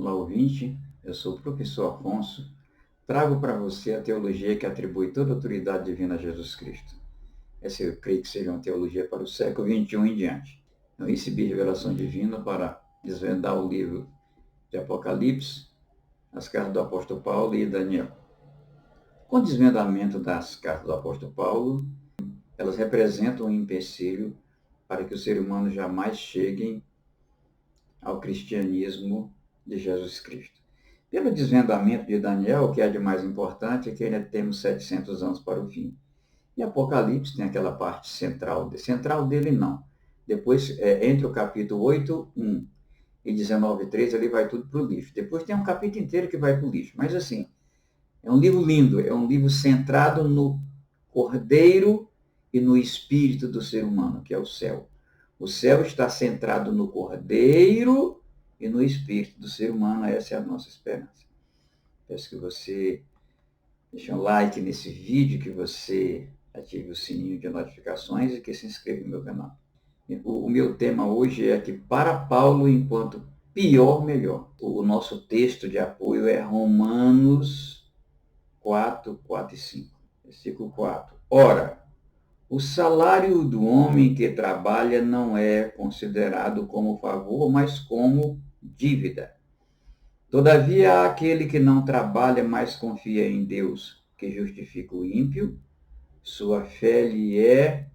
Olá, ouvinte. Eu sou o professor Afonso. Trago para você a teologia que atribui toda a autoridade divina a Jesus Cristo. Essa eu creio que seja uma teologia para o século XXI em diante. Eu recebi revelação divina para desvendar o livro de Apocalipse, as cartas do apóstolo Paulo e Daniel. Com o desvendamento das cartas do apóstolo Paulo, elas representam um empecilho para que o ser humano jamais chegue ao cristianismo de Jesus Cristo. Pelo desvendamento de Daniel, o que é de mais importante é que ainda temos 700 anos para o fim. E Apocalipse tem aquela parte central dele não. Depois, entre o capítulo 8, 1 e 19, 3, ali vai tudo para o lixo. Depois tem um capítulo inteiro que vai para o lixo. Mas assim, é um livro lindo, é um livro centrado no Cordeiro e no espírito do ser humano, que é o céu. O céu está centrado no Cordeiro e no espírito do ser humano. Essa é a nossa esperança. Peço que você deixe um like nesse vídeo, que você ative o sininho de notificações e que se inscreva no meu canal. O meu tema hoje é que para Paulo, enquanto pior, melhor. O nosso texto de apoio é Romanos 4, 4 e 5. Versículo 4. Ora, o salário do homem que trabalha não é considerado como favor, mas como dívida. Todavia, há aquele que não trabalha, mas confia em Deus, que justifica o ímpio, sua fé lhe é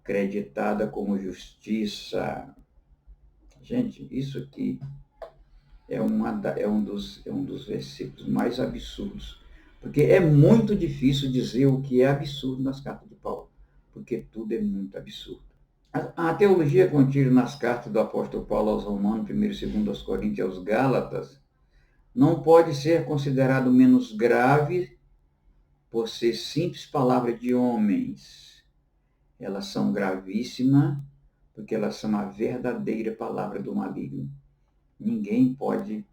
creditada como justiça. Gente, isso aqui é um dos versículos mais absurdos, porque é muito difícil dizer o que é absurdo nas cartas de Paulo, porque tudo é muito absurdo. A teologia contida nas cartas do apóstolo Paulo aos Romanos, 1 e 2 aos Coríntios e aos Gálatas, não pode ser considerado menos grave por ser simples palavra de homens. Elas são gravíssimas porque elas são a verdadeira palavra do maligno. Ninguém pode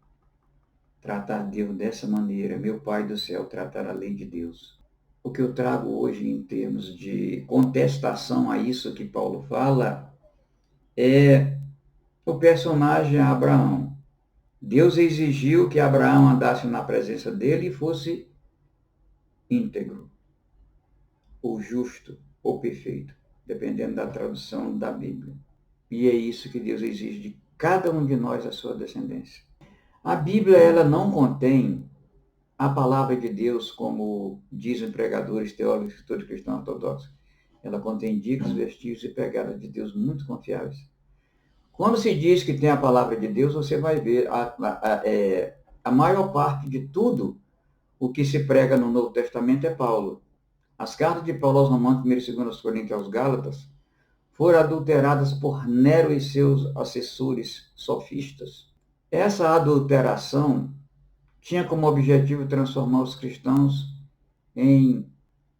tratar Deus dessa maneira. Meu Pai do céu, tratar a lei de Deus. O que eu trago hoje em termos de contestação a isso que Paulo fala é o personagem Abraão. Deus exigiu que Abraão andasse na presença dele e fosse íntegro, ou justo, ou perfeito, dependendo da tradução da Bíblia. E é isso que Deus exige de cada um de nós, a sua descendência. A Bíblia, ela não contém a palavra de Deus, como dizem pregadores, teólogos, escritores cristãos ortodoxos. Ela contém dicas, vestígios e pegadas de Deus muito confiáveis. Quando se diz que tem a palavra de Deus, você vai ver a maior parte de tudo o que se prega no Novo Testamento é Paulo. As cartas de Paulo aos Romanos, 1 e 2 Coríntios e aos Gálatas, foram adulteradas por Nero e seus assessores sofistas. Essa adulteração tinha como objetivo transformar os cristãos em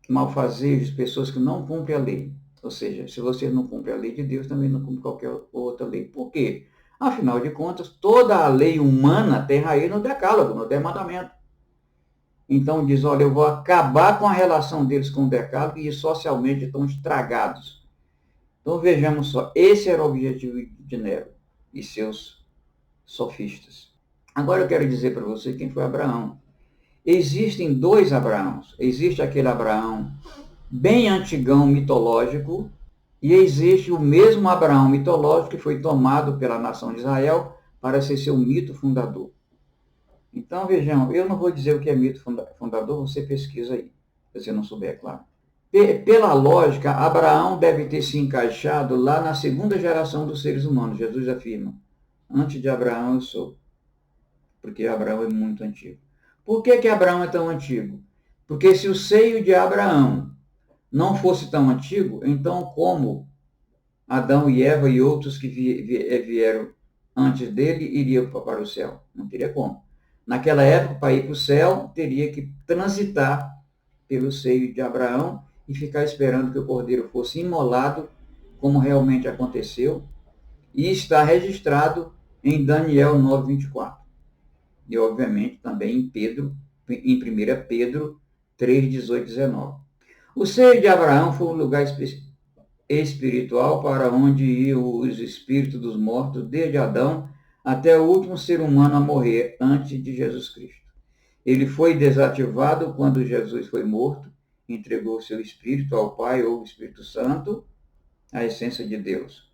malfazejos, pessoas que não cumprem a lei. Ou seja, se você não cumpre a lei de Deus, também não cumpre qualquer outra lei. Por quê? Afinal de contas, toda a lei humana tem raiz no decálogo, no 10 mandamentos. Então diz, olha, eu vou acabar com a relação deles com o decálogo e socialmente estão estragados. Então vejamos só, esse era o objetivo de Nero e seus sofistas. Agora eu quero dizer para você quem foi Abraão. Existem dois Abraãos. Existe aquele Abraão bem antigão, mitológico, e existe o mesmo Abraão mitológico que foi tomado pela nação de Israel para ser seu mito fundador. Então, vejam, eu não vou dizer o que é mito fundador, você pesquisa aí, se você não souber, é claro. Pela lógica, Abraão deve ter se encaixado lá na segunda geração dos seres humanos. Jesus afirma, antes de Abraão eu sou, porque Abraão é muito antigo. Por que Abraão é tão antigo? Porque se o seio de Abraão não fosse tão antigo, então como Adão e Eva e outros que vieram antes dele iriam para o céu? Não teria como. Naquela época, para ir para o céu, teria que transitar pelo seio de Abraão e ficar esperando que o cordeiro fosse imolado, como realmente aconteceu, e está registrado em Daniel 9:24. E, obviamente, também em 1 Pedro 3, 18 e 19. O seio de Abraão foi um lugar espiritual para onde iam os espíritos dos mortos desde Adão até o último ser humano a morrer antes de Jesus Cristo. Ele foi desativado quando Jesus foi morto, entregou seu espírito ao Pai ou o Espírito Santo, a essência de Deus.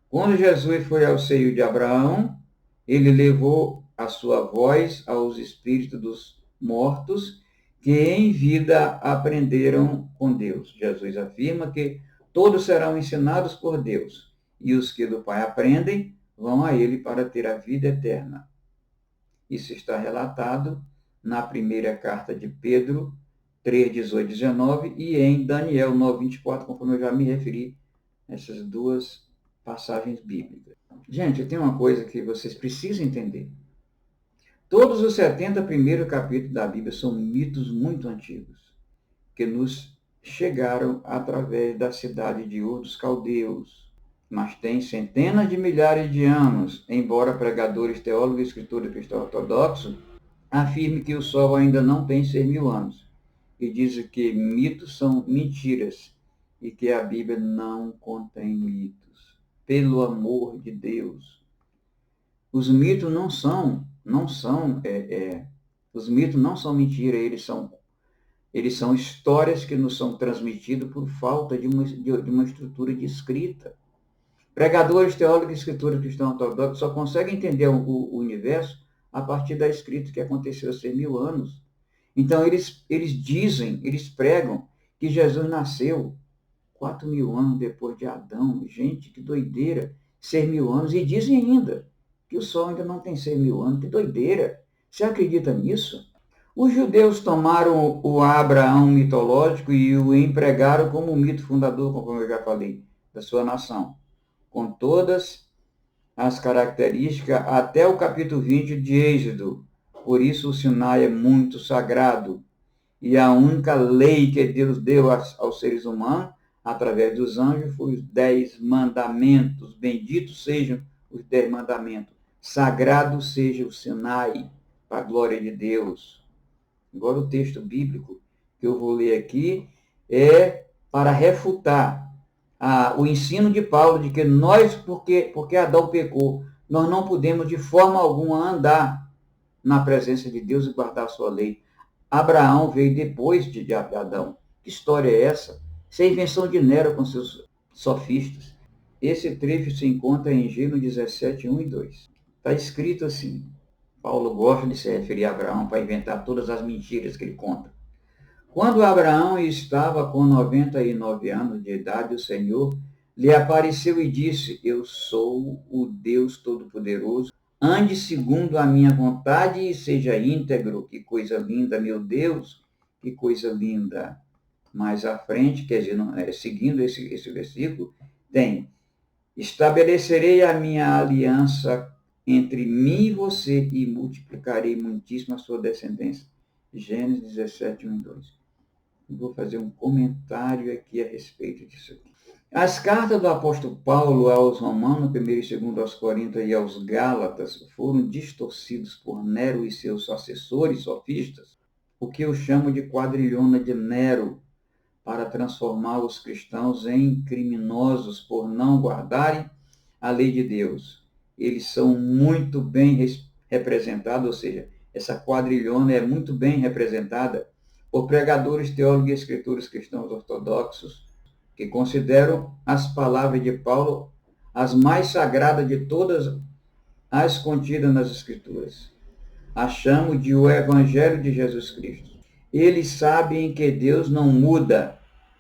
Quando Jesus foi ao seio de Abraão, ele levou a sua voz aos espíritos dos mortos que em vida aprenderam com Deus. Jesus afirma que todos serão ensinados por Deus, e os que do Pai aprendem vão a ele para ter a vida eterna. Isso está relatado na primeira carta de Pedro 3, 18, 19 e em Daniel 9, 24, conforme eu já me referi nessas duas passagens bíblicas. Gente, tem uma coisa que vocês precisam entender. Todos os 70 primeiros capítulos da Bíblia são mitos muito antigos, que nos chegaram através da cidade de Ur dos Caldeus, mas tem centenas de milhares de anos, embora pregadores, teólogos e escritores cristãos ortodoxos afirmem que o Sol ainda não tem 6.000 anos, e dizem que mitos são mentiras, e que a Bíblia não contém mitos. Pelo amor de Deus. Os mitos os mitos não são mentiras, eles são histórias que nos são transmitidas por falta de uma estrutura de escrita. Pregadores, teólogos e escritores cristãos ortodoxos só conseguem entender o universo a partir da escrita que aconteceu há 6.000 anos. Então, eles pregam que Jesus nasceu 4.000 anos depois de Adão. Gente, que doideira! 6.000 anos. E dizem ainda que o Sol ainda não tem 6.000 anos. Que doideira! Você acredita nisso? Os judeus tomaram o Abraão mitológico e o empregaram como mito fundador, como eu já falei, da sua nação, com todas as características até o capítulo 20 de Êxodo. Por isso o Sinai é muito sagrado. E a única lei que Deus deu aos seres humanos, através dos anjos, foi os 10 mandamentos. Benditos sejam os 10 mandamentos. Sagrado seja o Sinai, para a glória de Deus. Agora o texto bíblico que eu vou ler aqui é para refutar o ensino de Paulo de que nós, porque Adão pecou, nós não podemos de forma alguma andar na presença de Deus e guardar a sua lei. Abraão veio depois de Adão. Que história é essa? Isso é invenção de Nero com seus sofistas. Esse trecho se encontra em Gênesis 17, 1 e 2. Está escrito assim. Paulo gosta de se referir a Abraão para inventar todas as mentiras que ele conta. Quando Abraão estava com 99 anos de idade, o Senhor lhe apareceu e disse: Eu sou o Deus Todo-Poderoso. Ande segundo a minha vontade e seja íntegro. Que coisa linda, meu Deus, que coisa linda. Mais à frente, quer dizer, seguindo esse versículo, tem: estabelecerei a minha aliança entre mim e você e multiplicarei muitíssimo a sua descendência. Gênesis 17, 1 e 2. Vou fazer um comentário aqui a respeito disso aqui. As cartas do apóstolo Paulo aos Romanos, 1 e 2 aos Coríntios e aos Gálatas foram distorcidos por Nero e seus assessores sofistas, o que eu chamo de quadrilhona de Nero, para transformar os cristãos em criminosos por não guardarem a lei de Deus. Eles são muito bem representados, ou seja, essa quadrilhona é muito bem representada por pregadores, teólogos e escritores cristãos ortodoxos, que consideram as palavras de Paulo as mais sagradas de todas as contidas nas Escrituras. A chamam de o Evangelho de Jesus Cristo. Eles sabem que Deus não muda,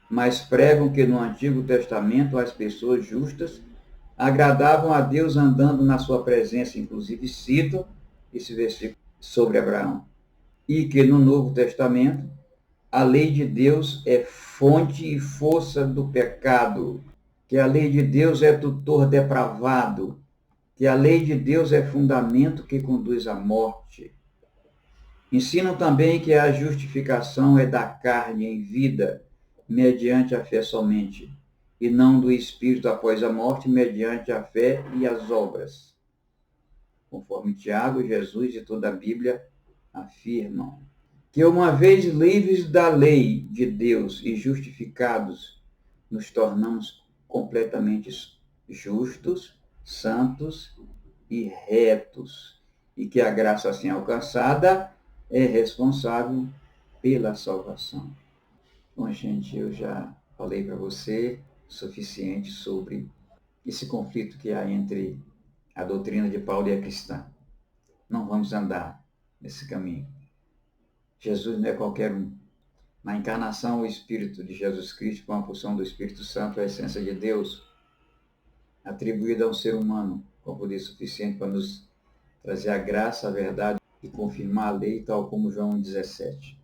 mas pregam que no Antigo Testamento as pessoas justas agradavam a Deus andando na sua presença. Inclusive citam esse versículo sobre Abraão. E que no Novo Testamento a lei de Deus é fonte e força do pecado, que a lei de Deus é tutor depravado, que a lei de Deus é fundamento que conduz à morte. Ensinam também que a justificação é da carne em vida, mediante a fé somente, e não do Espírito após a morte, mediante a fé e as obras. Conforme Tiago, Jesus e toda a Bíblia afirmam que uma vez livres da lei de Deus e justificados, nos tornamos completamente justos, santos e retos, e que a graça assim alcançada é responsável pela salvação. Bom, gente, eu já falei para você o suficiente sobre esse conflito que há entre a doutrina de Paulo e a cristã. Não vamos andar nesse caminho. Jesus não é qualquer um. Na encarnação, o Espírito de Jesus Cristo, com a função do Espírito Santo, a essência de Deus, atribuída a um ser humano, com poder suficiente para nos trazer a graça, a verdade e confirmar a lei, tal como João 17.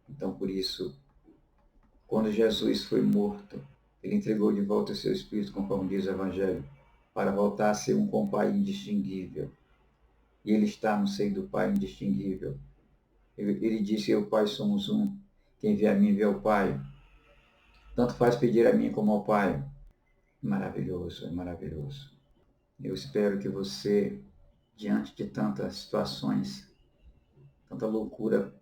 Então, por isso, quando Jesus foi morto, ele entregou de volta o seu Espírito, conforme diz o Evangelho, para voltar a ser um com o Pai indistinguível. E ele está no seio do Pai indistinguível. Ele disse, eu e o Pai somos um. Quem vê a mim vê o Pai. Tanto faz pedir a mim como ao Pai. Maravilhoso, é maravilhoso. Eu espero que você, diante de tantas situações, tanta loucura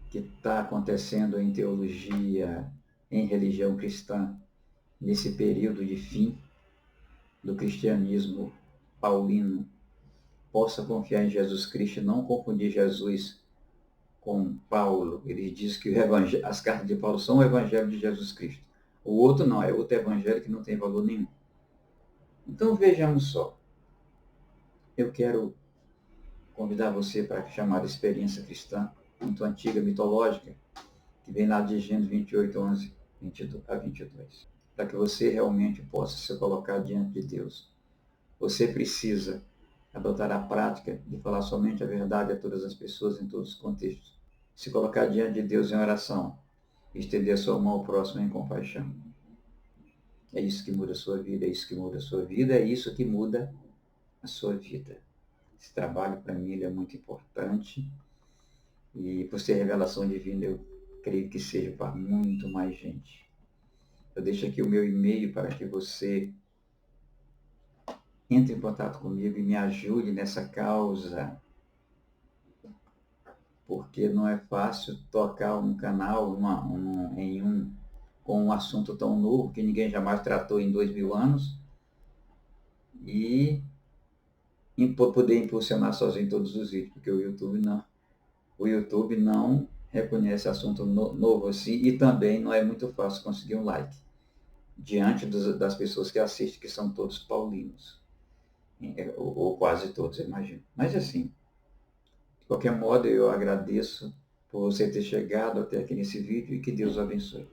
que está acontecendo em teologia, em religião cristã, nesse período de fim do cristianismo paulino, possa confiar em Jesus Cristo e não confundir Jesus com Paulo. Ele diz que as cartas de Paulo são o evangelho de Jesus Cristo. O outro não, é outro evangelho que não tem valor nenhum. Então vejamos só. Eu quero convidar você para a chamada experiência cristã, muito antiga, mitológica, que vem lá de Gênesis 28, 11 a 22. Para que você realmente possa se colocar diante de Deus. Você precisa adotar a prática de falar somente a verdade a todas as pessoas, em todos os contextos. Se colocar diante de Deus em oração, estender a sua mão ao próximo em compaixão. É isso que muda a sua vida, é isso que muda a sua vida, é isso que muda a sua vida. Esse trabalho, para mim, ele é muito importante. E por ser revelação divina, eu creio que seja para muito mais gente. Eu deixo aqui o meu e-mail para que você entre em contato comigo e me ajude nessa causa, porque não é fácil tocar um canal com um assunto tão novo que ninguém jamais tratou em 2000 anos e poder impulsionar sozinho todos os vídeos, porque o YouTube não reconhece assunto novo assim e também não é muito fácil conseguir um like diante das pessoas que assistem, que são todos paulinos, ou quase todos, eu imagino. Mas assim, de qualquer modo, eu agradeço por você ter chegado até aqui nesse vídeo e que Deus o abençoe.